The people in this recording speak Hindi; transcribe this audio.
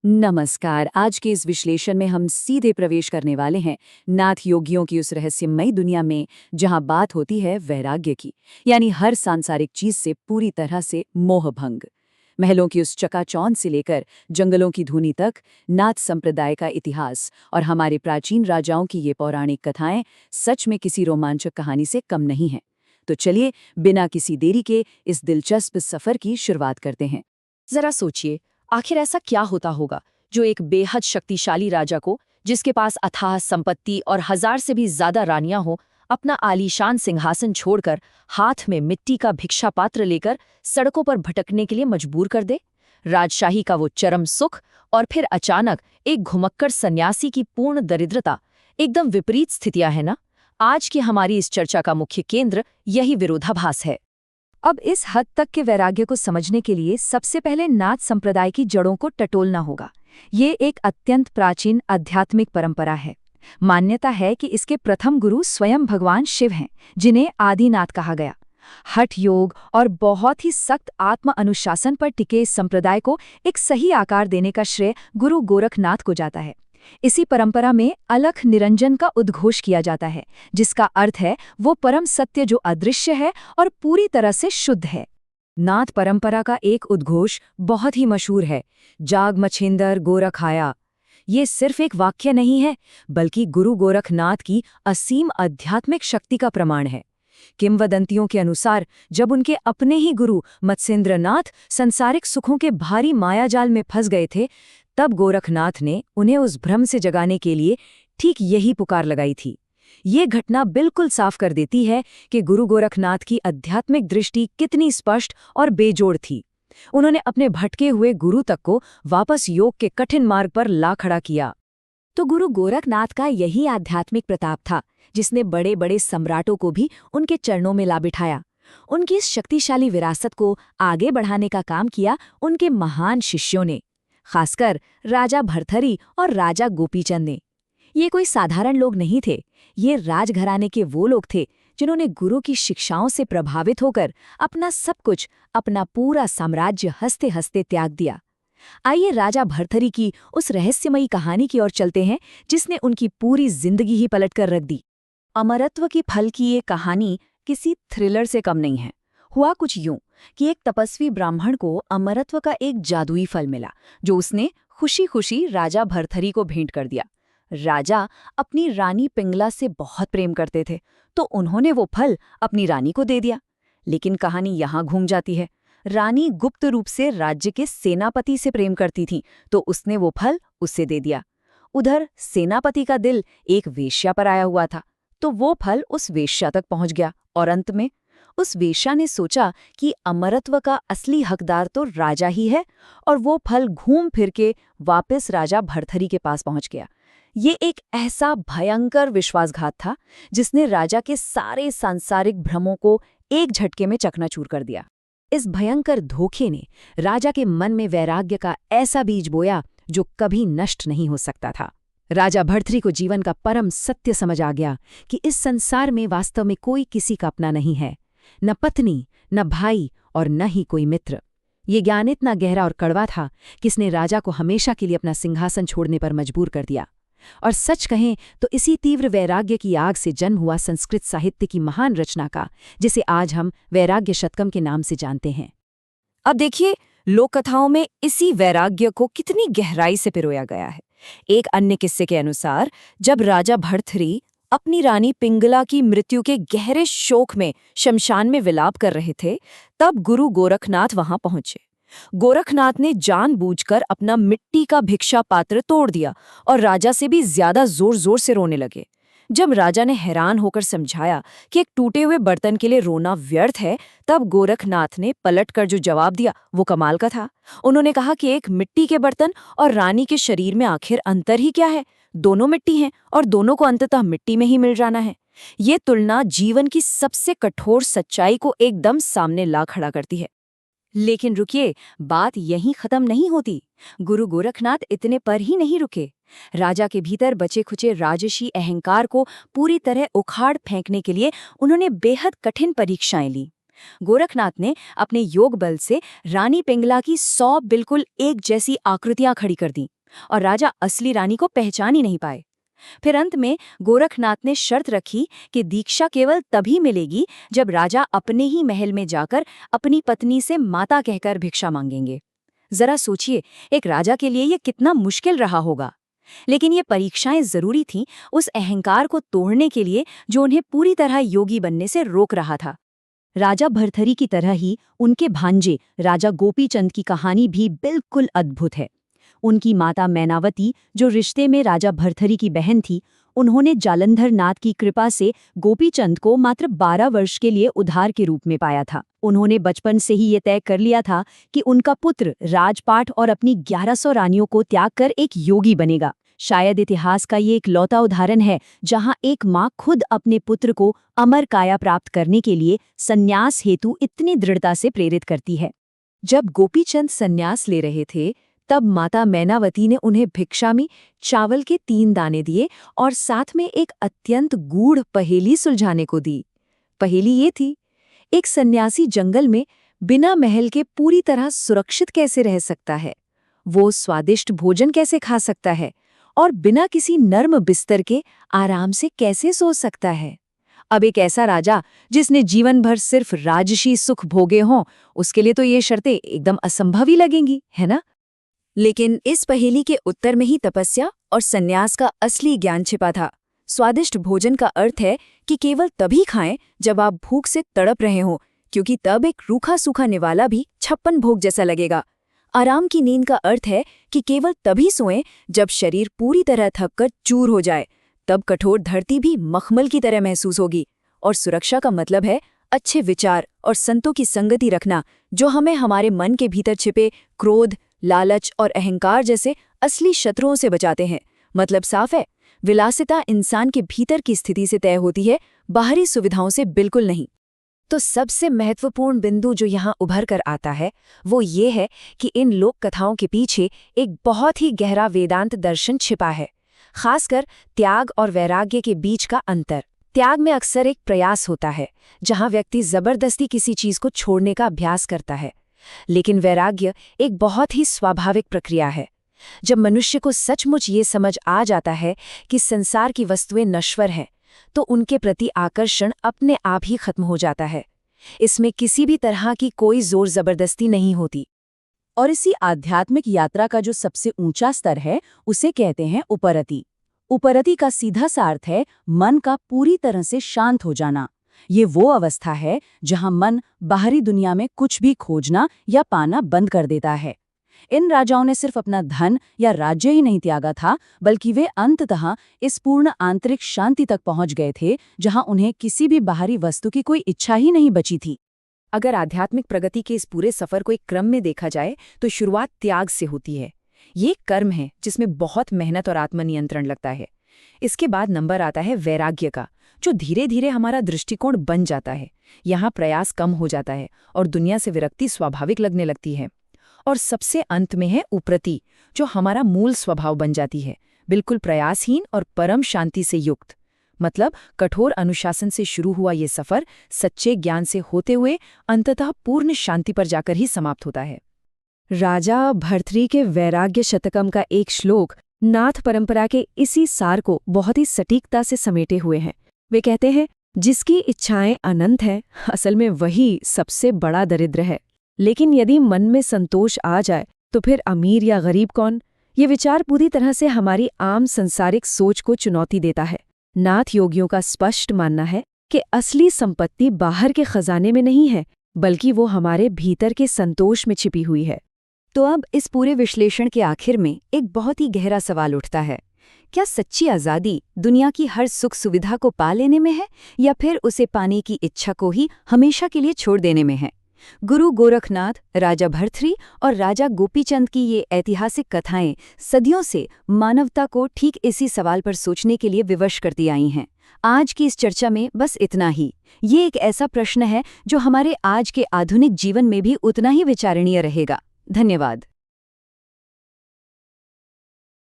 नमस्कार। आज के इस विश्लेषण में हम सीधे प्रवेश करने वाले हैं नाथ योगियों की उस रहस्यमयी दुनिया में जहां बात होती है वैराग्य की, यानी हर सांसारिक चीज से पूरी तरह से मोह भंग। महलों की उस चकाचौंध से लेकर जंगलों की धुनी तक नाथ संप्रदाय का इतिहास और हमारे प्राचीन राजाओं की ये पौराणिक कथाएं सच में किसी रोमांचक कहानी से कम नहीं हैं। तो चलिए बिना किसी देरी के इस दिलचस्प सफर की शुरुआत करते हैं। जरा सोचिए, आखिर ऐसा क्या होता होगा जो एक बेहद शक्तिशाली राजा को, जिसके पास अथाह संपत्ति और 1000 से भी ज्यादा रानियां हो, अपना आलीशान सिंहासन छोड़कर हाथ में मिट्टी का भिक्षा पात्र लेकर सड़कों पर भटकने के लिए मजबूर कर दे। राजशाही का वो चरम सुख और फिर अचानक एक घुमक्कड़ सन्यासी की पूर्ण दरिद्रता, एकदम विपरीत स्थितियां है ना। आज की हमारी इस चर्चा का मुख्य केंद्र यही विरोधाभास है। अब इस हद तक के वैराग्य को समझने के लिए सबसे पहले नाथ संप्रदाय की जड़ों को टटोलना होगा। ये एक अत्यंत प्राचीन आध्यात्मिक परंपरा है। मान्यता है कि इसके प्रथम गुरु स्वयं भगवान शिव हैं, जिन्हें आदिनाथ कहा गया। हठ योग और बहुत ही सख्त आत्म अनुशासन पर टिके इस संप्रदाय को एक सही आकार देने का श्रेय गुरु गोरखनाथ को जाता है। इसी परंपरा में अलख निरंजन का उद्घोष किया जाता है, जिसका अर्थ है वो परम सत्य जो अदृश्य है और पूरी तरह से शुद्ध है। नाथ परंपरा का एक उद्घोष बहुत ही मशहूर है, जाग मछेंदर गोरख आया। ये सिर्फ एक वाक्य नहीं है, बल्कि गुरु गोरखनाथ की असीम आध्यात्मिक शक्ति का प्रमाण है। किंवदंतियों के अनुसार जब उनके अपने ही गुरु मत्स्येंद्रनाथ संसारिक सुखों के भारी मायाजाल में फंस गए थे, तब गोरखनाथ ने उन्हें उस भ्रम से जगाने के लिए ठीक यही पुकार लगाई थी। ये घटना बिल्कुल साफ कर देती है कि गुरु गोरखनाथ की आध्यात्मिक दृष्टि कितनी स्पष्ट और बेजोड़ थी। उन्होंने अपने भटके हुए गुरु तक को वापस योग के कठिन मार्ग पर ला खड़ा किया। तो गुरु गोरखनाथ का यही आध्यात्मिक प्रताप था, जिसने बड़े बड़े सम्राटों को भी उनके चरणों में ला बिठाया। उनकी इस शक्तिशाली विरासत को आगे बढ़ाने का काम किया उनके महान शिष्यों ने, खासकर राजा भर्तृहरि और राजा गोपीचंद ने। ये कोई साधारण लोग नहीं थे, ये राजघराने के वो लोग थे जिन्होंने गुरु की शिक्षाओं से प्रभावित होकर अपना सब कुछ, अपना पूरा साम्राज्य हंसते हंसते त्याग दिया। आइए राजा भर्तृहरि की उस रहस्यमयी कहानी की ओर चलते हैं, जिसने उनकी पूरी जिंदगी ही पलटकर रख दी। अमरत्व की फल की ये कहानी किसी थ्रिलर से कम नहीं है। हुआ कुछ यूं कि एक तपस्वी ब्राह्मण को अमरत्व का एक जादुई फल मिला, जो उसने खुशी खुशी राजा भर्तृहरि को भेंट कर दिया। राजा अपनी रानी पिंगला से बहुत प्रेम करते थे, तो उन्होंने वो फल अपनी रानी को दे दिया। लेकिन कहानी यहाँ घूम जाती है। रानी गुप्त रूप से राज्य के सेनापति से प्रेम करती थी, तो उसने वो फल उसे दे दिया। उधर सेनापति का दिल एक वेश्या पर आया हुआ था, तो वो फल उस वेश्या तक पहुंच गया और अंत में उस वेश्या ने सोचा कि अमरत्व का असली हकदार तो राजा ही है, और वो फल घूम फिर के वापस राजा भर्तृहरि के पास पहुंच गया। ये एक ऐसा भयंकर विश्वासघात था जिसने राजा के सारे सांसारिक भ्रमों को एक झटके में चकनाचूर कर दिया। इस भयंकर धोखे ने राजा के मन में वैराग्य का ऐसा बीज बोया जो कभी नष्ट नहीं हो सकता था। राजा भर्तृहरि को जीवन का परम सत्य समझ आ गया कि इस संसार में वास्तव में कोई किसी का अपना नहीं है, न पत्नी, न भाई और न ही कोई मित्र। ये ज्ञान इतना गहरा और कड़वा था कि इसने राजा को हमेशा के लिए अपना सिंहासन छोड़ने पर मजबूर कर दिया। और सच कहें तो इसी तीव्र वैराग्य की आग से जन्म हुआ संस्कृत साहित्य की महान रचना का, जिसे आज हम वैराग्य शतकम के नाम से जानते हैं। अब देखिए, लोक कथाओं में इसी वैराग्य को कितनी गहराई से पिरोया गया है। एक अन्य किस्से के अनुसार जब राजा भर्तृहरि अपनी रानी पिंगला की मृत्यु के गहरे शोक में शमशान में विलाप कर रहे थे, तब गुरु गोरखनाथ वहां पहुंचे। गोरखनाथ ने जानबूझकर अपना मिट्टी का भिक्षा पात्र तोड़ दिया और राजा से भी ज्यादा जोर जोर से रोने लगे। जब राजा ने हैरान होकर समझाया कि एक टूटे हुए बर्तन के लिए रोना व्यर्थ है, तब गोरखनाथ ने पलटकर जो जवाब दिया वो कमाल का था। उन्होंने कहा कि एक मिट्टी के बर्तन और रानी के शरीर में आखिर अंतर ही क्या है? दोनों मिट्टी हैं और दोनों को अंततः मिट्टी में ही मिल जाना है। ये तुलना जीवन की सबसे कठोर सच्चाई को एकदम सामने ला खड़ा करती है। लेकिन रुकिए, बात यहीं खत्म नहीं होती। गुरु गोरखनाथ इतने पर ही नहीं रुके। राजा के भीतर बचे खुचे राजसी अहंकार को पूरी तरह उखाड़ फेंकने के लिए उन्होंने बेहद कठिन परीक्षाएं ली। गोरखनाथ ने अपने योग बल से रानी पिंगला की 100 बिल्कुल एक जैसी आकृतियां खड़ी कर दी, और राजा असली रानी को पहचान ही नहीं पाए। फिर अंत में गोरखनाथ ने शर्त रखी कि दीक्षा केवल तभी मिलेगी जब राजा अपने ही महल में जाकर अपनी पत्नी से माता कहकर भिक्षा मांगेंगे। जरा सोचिए, एक राजा के लिए ये कितना मुश्किल रहा होगा। लेकिन ये परीक्षाएं जरूरी थीं उस अहंकार को तोड़ने के लिए जो उन्हें पूरी तरह योगी बनने से रोक रहा था। राजा भर्तृहरि की तरह ही उनके भांजे राजा गोपीचंद की कहानी भी बिल्कुल अद्भुत है। उनकी माता मैनावती, जो रिश्ते में राजा भर्तृहरि की बहन थी, उन्होंने जालंधर नाथ की कृपा से गोपीचंद को मात्र 12 वर्ष के लिए उधार के रूप में पाया था। उन्होंने बचपन से ही ये तय कर लिया था कि उनका पुत्र राजपाट और अपनी 1100 रानियों को त्याग कर एक योगी बनेगा। शायद इतिहास का ये एक लौता उदाहरण है जहां एक माँ खुद अपने पुत्र को अमर काया प्राप्त करने के लिए संन्यास हेतु इतनी दृढ़ता से प्रेरित करती है। जब गोपीचंद संन्यास ले रहे थे, तब माता मैनावती ने उन्हें भिक्षा में चावल के 3 दाने दिए और साथ में एक अत्यंत गूढ़ पहेली सुलझाने को दी। पहेली ये थी, एक सन्यासी जंगल में बिना महल के पूरी तरह सुरक्षित कैसे रह सकता है? वो स्वादिष्ट भोजन कैसे खा सकता है? और बिना किसी नर्म बिस्तर के आराम से कैसे सो सकता है? अब एक ऐसा राजा जिसने जीवन भर सिर्फ राजसी सुख भोगे हों, उसके लिए तो ये शर्तें एकदम असंभव ही लगेंगी, है ना? लेकिन इस पहेली के उत्तर में ही तपस्या और सन्यास का असली ज्ञान छिपा था। स्वादिष्ट भोजन का अर्थ है कि केवल तभी खाएं जब आप भूख से तड़प रहे हों, क्योंकि तब एक रूखा सूखा निवाला भी 56 भोग जैसा लगेगा। आराम की नींद का अर्थ है कि केवल तभी सोएं जब शरीर पूरी तरह थककर चूर हो जाए, तब कठोर धरती भी मखमल की तरह महसूस होगी। और सुरक्षा का मतलब है अच्छे विचार और संतों की संगति रखना, जो हमें हमारे मन के भीतर छिपे क्रोध, लालच और अहंकार जैसे असली शत्रुओं से बचाते हैं। मतलब साफ है, विलासिता इंसान के भीतर की स्थिति से तय होती है, बाहरी सुविधाओं से बिल्कुल नहीं। तो सबसे महत्वपूर्ण बिंदु जो यहाँ उभर कर आता है वो ये है कि इन लोक कथाओं के पीछे एक बहुत ही गहरा वेदांत दर्शन छिपा है, खासकर त्याग और वैराग्य के बीच का अंतर। त्याग में अक्सर एक प्रयास होता है जहाँ व्यक्ति जबरदस्ती किसी चीज को छोड़ने का अभ्यास करता है, लेकिन वैराग्य एक बहुत ही स्वाभाविक प्रक्रिया है। जब मनुष्य को सचमुच ये समझ आ जाता है कि संसार की वस्तुएं नश्वर हैं, तो उनके प्रति आकर्षण अपने आप ही खत्म हो जाता है। इसमें किसी भी तरह की कोई जोर जबरदस्ती नहीं होती। और इसी आध्यात्मिक यात्रा का जो सबसे ऊंचा स्तर है उसे कहते हैं उपरति। उपरति का सीधा सा अर्थ है मन का पूरी तरह से शांत हो जाना। ये वो अवस्था है जहां मन बाहरी दुनिया में कुछ भी खोजना या पाना बंद कर देता है। इन राजाओं ने सिर्फ अपना धन या राज्य ही नहीं त्यागा था, बल्कि वे अंततः इस पूर्ण आंतरिक शांति तक पहुंच गए थे जहां उन्हें किसी भी बाहरी वस्तु की कोई इच्छा ही नहीं बची थी। अगर आध्यात्मिक प्रगति के इस पूरे सफर को एक क्रम में देखा जाए तो शुरुआत त्याग से होती है। ये एक कर्म है जिसमें बहुत मेहनत और आत्मनियंत्रण लगता है। इसके बाद नंबर आता है वैराग्य का, जो धीरे धीरे हमारा दृष्टिकोण बन जाता है। यहाँ प्रयास कम हो जाता है और दुनिया से विरक्ति स्वाभाविक लगने लगती है। और सबसे अंत में है उपरति, जो हमारा मूल स्वभाव बन जाती है, बिल्कुल प्रयासहीन और परम शांति से युक्त। मतलब कठोर अनुशासन से शुरू हुआ ये सफर सच्चे ज्ञान से होते हुए अंततः पूर्ण शांति पर जाकर ही समाप्त होता है। राजा भर्तृहरि के वैराग्य शतकम का एक श्लोक नाथ परंपरा के इसी सार को बहुत ही सटीकता से समेटे हुए हैं। वे कहते हैं, जिसकी इच्छाएं अनंत हैं, असल में वही सबसे बड़ा दरिद्र है। लेकिन यदि मन में संतोष आ जाए तो फिर अमीर या गरीब कौन? ये विचार पूरी तरह से हमारी आम संसारिक सोच को चुनौती देता है। नाथ योगियों का स्पष्ट मानना है कि असली संपत्ति बाहर के खजाने में नहीं है, बल्कि वो हमारे भीतर के संतोष में छिपी हुई है। तो अब इस पूरे विश्लेषण के आखिर में एक बहुत ही गहरा सवाल उठता है, क्या सच्ची आज़ादी दुनिया की हर सुख सुविधा को पा लेने में है, या फिर उसे पाने की इच्छा को ही हमेशा के लिए छोड़ देने में है? गुरु गोरखनाथ, राजा भर्तृहरि और राजा गोपीचंद की ये ऐतिहासिक कथाएं सदियों से मानवता को ठीक इसी सवाल पर सोचने के लिए विवश करती आई हैं। आज की इस चर्चा में बस इतना ही। ये एक ऐसा प्रश्न है जो हमारे आज के आधुनिक जीवन में भी उतना ही विचारणीय रहेगा। धन्यवाद।